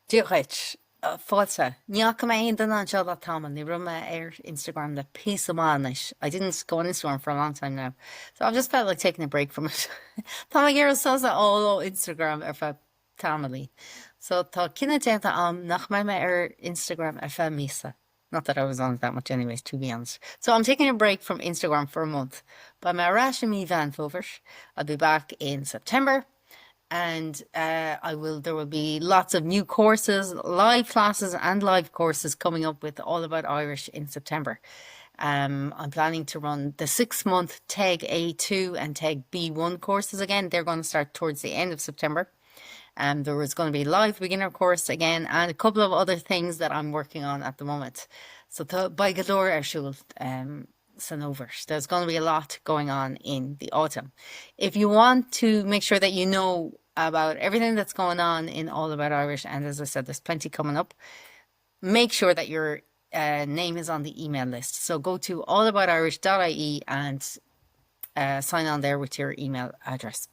Diolch. Fáilte. Níach mé aon duna anseo le tamil ní rum Instagram the piece of manish. I didn't go on Instagram for a long time now. So I've just felt like taking a break from it. Tá mé gur sosa ó Instagram fe tamilí. So tá cinna déanta nach mé Instagram fe mísa. Not that I was on it that much anyways, to be honest. So I'm taking a break from Instagram for a month. But my Rashami Van Fovers, I'll be back in September. And there will be lots of new courses, live classes and live courses coming up with All About Irish in September. I'm planning to run the 6-month TEG A2 and TEG B1 courses again. They're going to start towards the end of September. There was going to be live beginner course again and a couple of other things that I'm working on at the moment. So by Gador Ershul, Sanovers. There's going to be a lot going on in the autumn. If you want to make sure that you know about everything that's going on in All About Irish, and as I said, there's plenty coming up, make sure that your name is on the email list. So go to allaboutirish.ie and sign on there with your email address.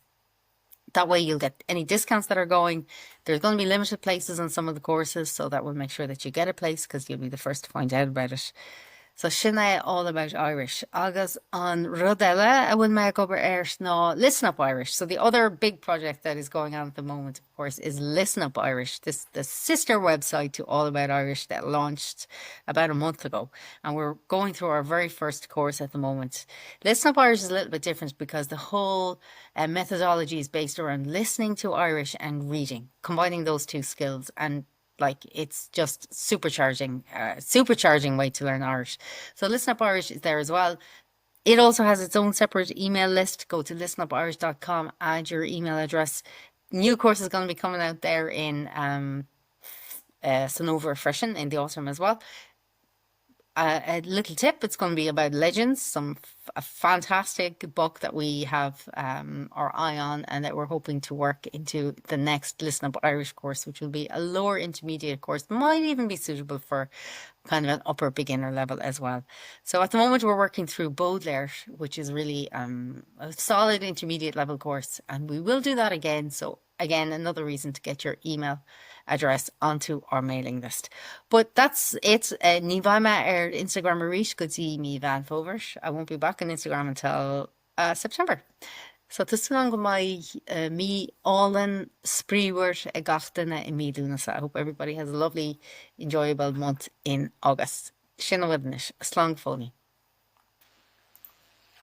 That way you'll get any discounts that are going. There's going to be limited places on some of the courses, so that will make sure that you get a place because you'll be the first to find out about it. So sinna All About Irish. Agus on Rodella, I will make over Irish no Listen Up Irish. So the other big project that is going on at the moment, of course, is Listen Up Irish. The sister website to All About Irish that launched about a month ago. And we're going through our very first course at the moment. Listen Up Irish is a little bit different because the whole methodology is based around listening to Irish and reading, combining those two skills, and like it's just supercharging way to learn Irish. So Listen Up Irish is there as well. It also has its own separate email list. Go to listenupirish.com, add your email address. New course is going to be coming out there in Sanover Freshen in the autumn as well. A little tip, it's going to be about legends, a fantastic book that we have our eye on and that we're hoping to work into the next Listen Up Irish course, which will be a lower intermediate course, might even be suitable for kind of an upper beginner level as well. So at the moment we're working through Baudelaire, which is really a solid intermediate level course, and we will do that again. So again, another reason to get your email address onto our mailing list. But that's it. Nivama Instagram Arish could see me Van Fovers. I won't be back on Instagram until September. So this long my me Allen Spreeward a gachtana in me I hope everybody has a lovely, enjoyable month in August. Shinna Slong phony.